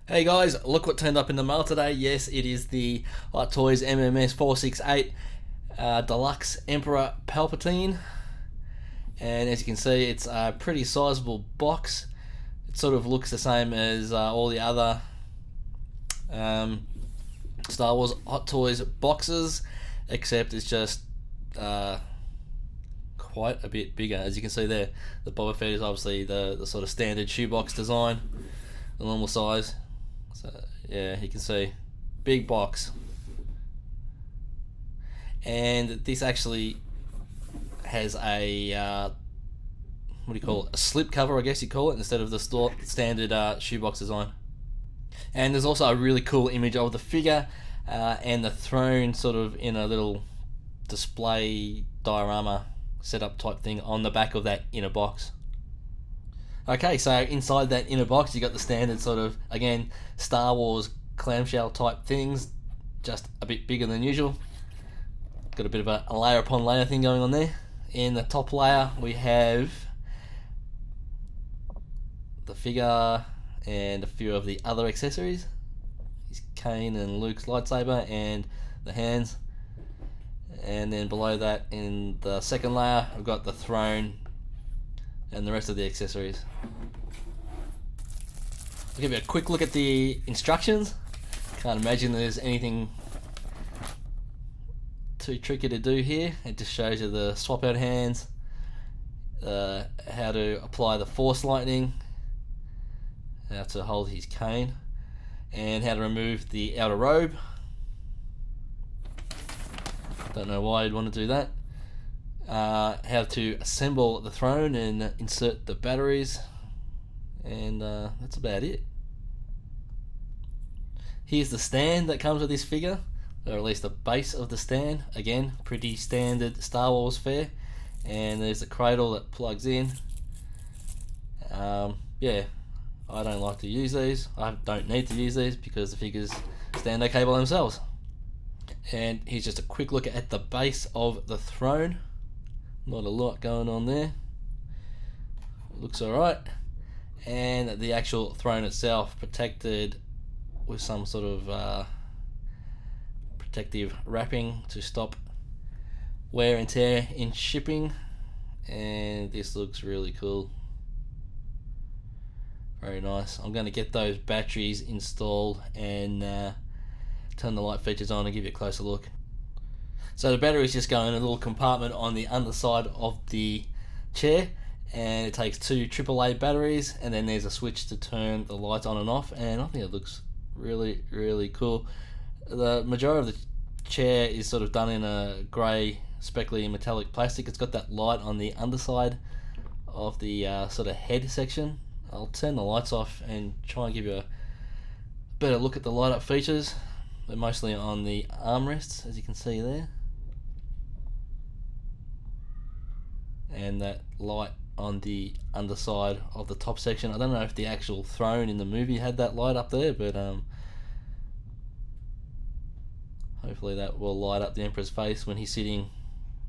Hey guys, look what turned up in the mail today. Yes, it is the Hot Toys MMS 468 Deluxe Emperor Palpatine. And as you can see, it's a pretty sizable box. It sort of looks the same as all the other Star Wars Hot Toys boxes, except it's just quite a bit bigger. As you can see there, the Boba Fett is obviously the sort of standard shoebox design, the normal size. So yeah, you can see, big box. And this actually has a what do you call it? A slip cover, I guess you call it, instead of the standard shoebox design. And there's also a really cool image of the figure and the throne, sort of in a little display diorama setup type thing on the back of that inner box. Okay, so inside that inner box you got the standard sort of, again, Star Wars clamshell type things, just a bit bigger than usual. Got a bit of a layer upon layer thing going on there. In the top layer we have the figure and a few of the other accessories. His cane and Luke's lightsaber and the hands. And then below that, in the second layer, we've got the throne and the rest of the accessories. I'll give you a quick look at the instructions. Can't imagine there's anything too tricky to do here. It just shows you the swap out hands, how to apply the force lightning, how to hold his cane, and how to remove the outer robe. Don't know why you'd want to do that. How to assemble the throne and insert the batteries, and that's about it. Here's the stand that comes with this figure, or at least the base of the stand. Again, pretty standard Star Wars fare. And there's the cradle that plugs in. Yeah, I don't like to use these. I don't need to use these because the figures stand okay by themselves. And here's just a quick look at the base of the throne. Not a lot going on there. Looks alright. And the actual throne itself, protected with some sort of protective wrapping to stop wear and tear in shipping. And this looks really cool. Very nice. I'm going to get those batteries installed and turn the light features on and give you a closer look. So the batteries just go in a little compartment on the underside of the chair, and it takes two AAA batteries, and then there's a switch to turn the lights on and off, and I think it looks really cool. The majority of the chair is sort of done in a grey speckly metallic plastic. It's got that light on the underside of the sort of head section. I'll turn the lights off and try and give you a better look at the light up features. They're mostly on the armrests, as you can see there. And that light on the underside of the top section. I don't know if the actual throne in the movie had that light up there, but hopefully that will light up the Emperor's face when he's sitting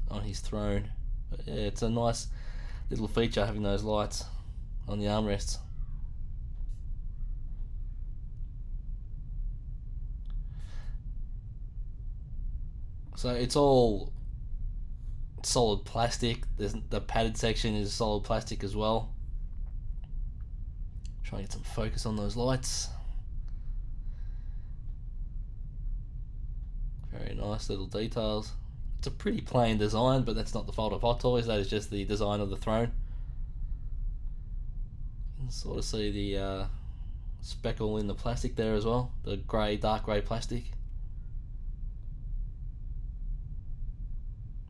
on his throne. But yeah, it's a nice little feature having those lights on the armrests. So it's all solid plastic. The padded section is solid plastic as well. Try and get some focus on those lights. Very nice little details. It's a pretty plain design, but that's not the fault of Hot Toys. That is just the design of the throne. You can sort of see the speckle in the plastic there as well. The dark grey plastic.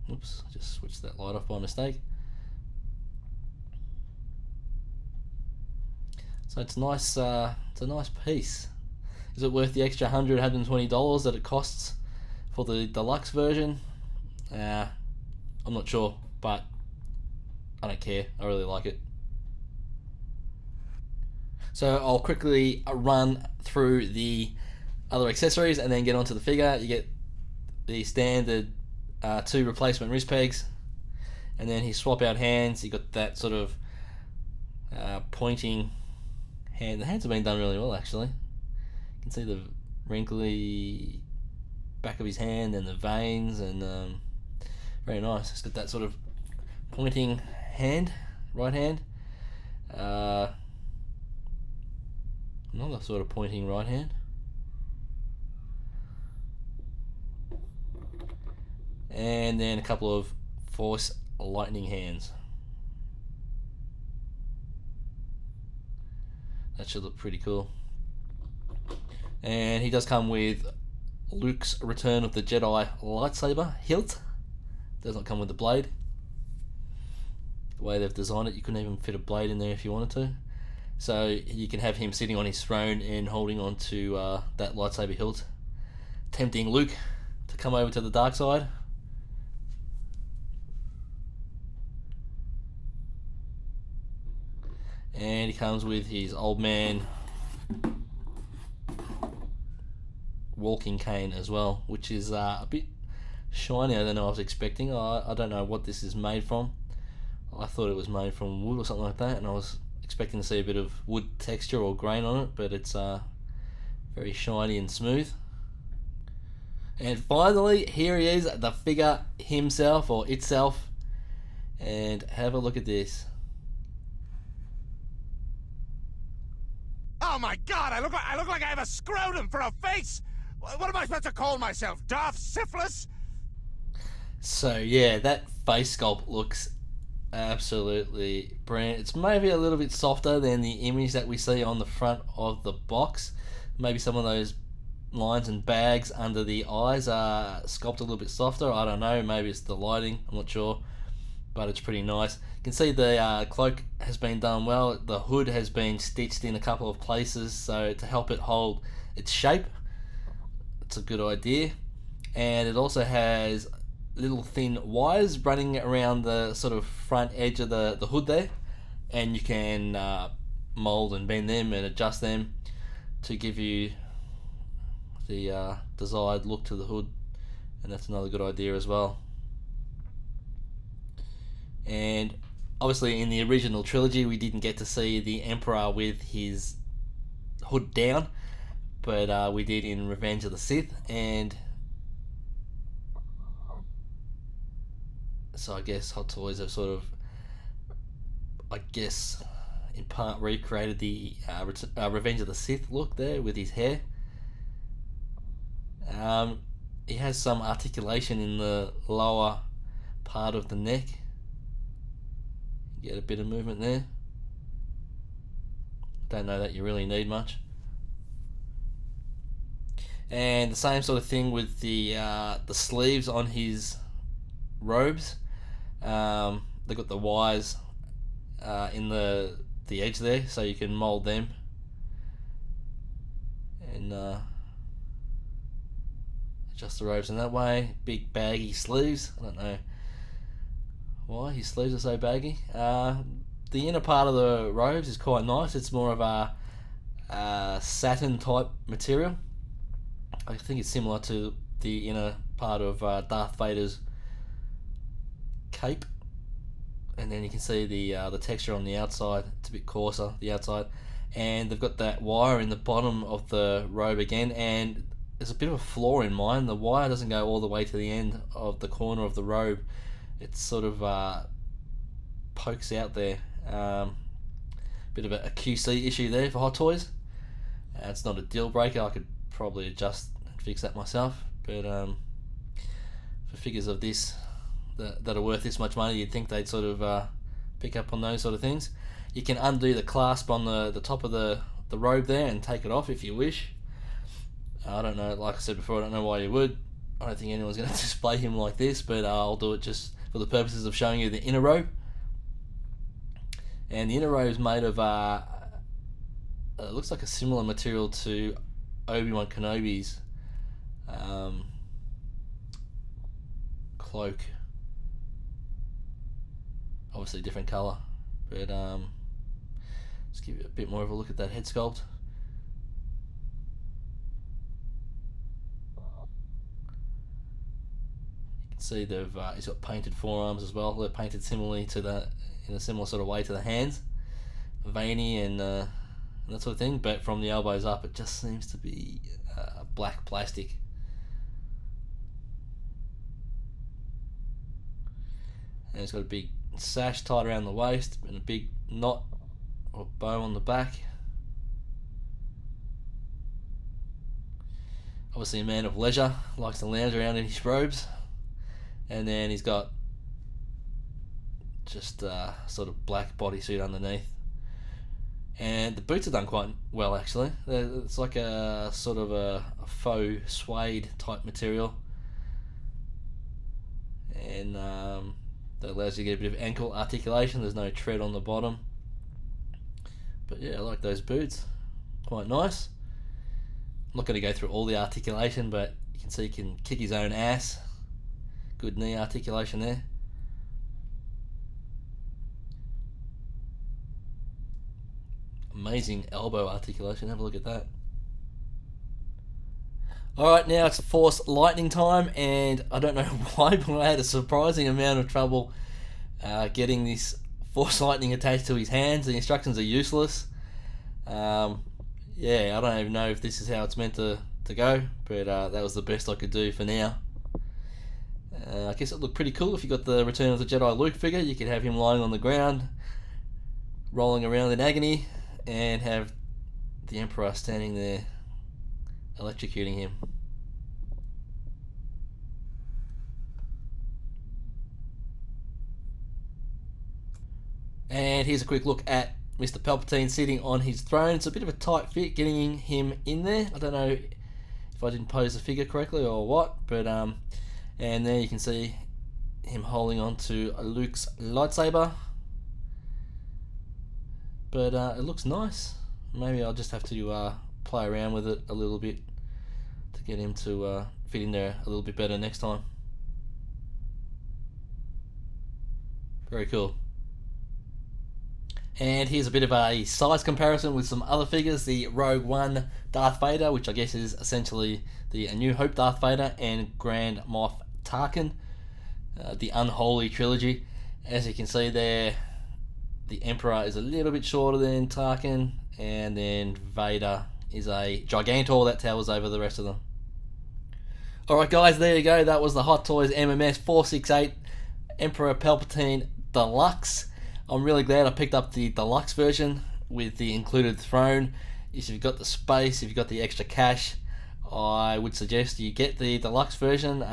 Oops, I just switched that light off by mistake. So it's nice. It's a nice piece. Is it worth the extra $120 that it costs for the deluxe version? I'm not sure, but I don't care. I really like it. So I'll quickly run through the other accessories and then get onto the figure. You get the standard two replacement wrist pegs, and then his swap out hands. You got that sort of pointing hand. The hands have been done really well, actually. can see the wrinkly back of his hand and the veins, and very nice. It's got that sort of pointing hand, right hand. Another sort of pointing right hand. And then a couple of Force lightning hands. That should look pretty cool. And he does come with Luke's Return of the Jedi lightsaber hilt. Does not come with the blade. The way they've designed it, you couldn't even fit a blade in there if you wanted to. So you can have him sitting on his throne and holding on to that lightsaber hilt, tempting Luke to come over to the dark side. And he comes with his old man walking cane as well, which is a bit shinier than I was expecting. I don't know what this is made from. I thought it was made from wood or something like that, and I was expecting to see a bit of wood texture or grain on it, but it's very shiny and smooth. And finally, here he is, the figure himself or itself, and have a look at this. Oh my God! I look like I have a scrotum for a face. What am I supposed to call myself? Darth Syphilis? So yeah, that face sculpt looks absolutely brilliant. It's maybe a little bit softer than the image that we see on the front of the box. Maybe some of those lines and bags under the eyes are sculpted a little bit softer. I don't know. Maybe it's the lighting. I'm not sure. But it's pretty nice. You can see the cloak has been done well. The hood has been stitched in a couple of places so to help it hold its shape. It's a good idea. And it also has little thin wires running around the sort of front edge of the hood there. And you can mold and bend them and adjust them to give you the desired look to the hood. And that's another good idea as well. And obviously in the original trilogy we didn't get to see the Emperor with his hood down, but we did in Revenge of the Sith, and so I guess Hot Toys have sort of, I guess, in part recreated the Revenge of the Sith look there with his hair. He has some articulation in the lower part of the neck. Get a bit of movement there. Don't know that you really need much. And the same sort of thing with the sleeves on his robes. They've got the wires in the edge there, so you can mold them. And adjust the robes in that way. Big baggy sleeves. I don't know why his sleeves are so baggy. The inner part of the robes is quite nice. It's more of a satin type material. I think it's similar to the inner part of Darth Vader's cape. And then you can see the texture on the outside. It's a bit coarser, the outside. And they've got that wire in the bottom of the robe again, and there's a bit of a flaw in mine. The wire doesn't go all the way to the end of the corner of the robe. It sort of pokes out there. Bit of a QC issue there for Hot Toys. It's not a deal breaker. I could probably adjust and fix that myself. But for figures of this that are worth this much money, you'd think they'd sort of pick up on those sort of things. You can undo the clasp on the top of the robe there and take it off if you wish. I don't know, like I said before, I don't know why you would. I don't think anyone's going to display him like this, but I'll do it just for the purposes of showing you the inner robe. And the inner robe is made of it looks like a similar material to Obi-Wan Kenobi's cloak. Obviously different colour, but let's give you a bit more of a look at that head sculpt. See, he's got painted forearms as well. They're painted similarly to in a similar sort of way to the hands, veiny and and that sort of thing, but from the elbows up it just seems to be black plastic. And it's got a big sash tied around the waist and a big knot or bow on the back. Obviously a man of leisure, likes to lounge around in his robes. And then he's got just sort of black bodysuit underneath. And the boots are done quite well actually. It's like a sort of a faux suede type material. And that allows you to get a bit of ankle articulation. There's no tread on the bottom. But yeah, I like those boots. Quite nice. I'm not going to go through all the articulation, but you can see he can kick his own ass. Good knee articulation there. Amazing elbow articulation. Have a look at that. Alright, now it's Force Lightning time, and I don't know why, but I had a surprising amount of trouble getting this Force Lightning attached to his hands. The instructions are useless. Yeah, I don't even know if this is how it's meant to go, but that was the best I could do for now. I guess it looked pretty cool if you got the Return of the Jedi Luke figure. You could have him lying on the ground, rolling around in agony, and have the Emperor standing there electrocuting him. And here's a quick look at Mr. Palpatine sitting on his throne. It's a bit of a tight fit getting him in there. I don't know if I didn't pose the figure correctly or what, but and there you can see him holding on to Luke's lightsaber. But it looks nice. Maybe I'll just have to play around with it a little bit to get him to fit in there a little bit better next time. Very cool. And here's a bit of a size comparison with some other figures. The Rogue One Darth Vader, which I guess is essentially the A New Hope Darth Vader, and Grand Moff Tarkin, the Unholy Trilogy. As you can see there, the Emperor is a little bit shorter than Tarkin, and then Vader is a Gigantor that towers over the rest of them. Alright guys, there you go. That was the Hot Toys MMS 468 Emperor Palpatine Deluxe. I'm really glad I picked up the deluxe version with the included throne. If you've got the space, if you've got the extra cash, I would suggest you get the deluxe version.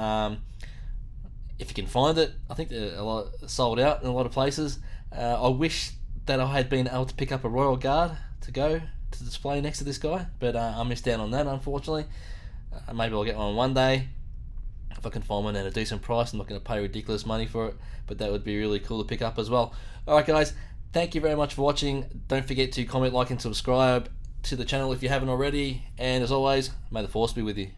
If you can find it, I think they're a lot sold out in a lot of places. I wish that I had been able to pick up a Royal Guard to go to display next to this guy, but I missed out on that unfortunately. Maybe I'll get one day if I can find one at a decent price. I'm not going to pay ridiculous money for it, but that would be really cool to pick up as well. Alright guys, thank you very much for watching. Don't forget to comment, like and subscribe to the channel if you haven't already, and as always, may the Force be with you.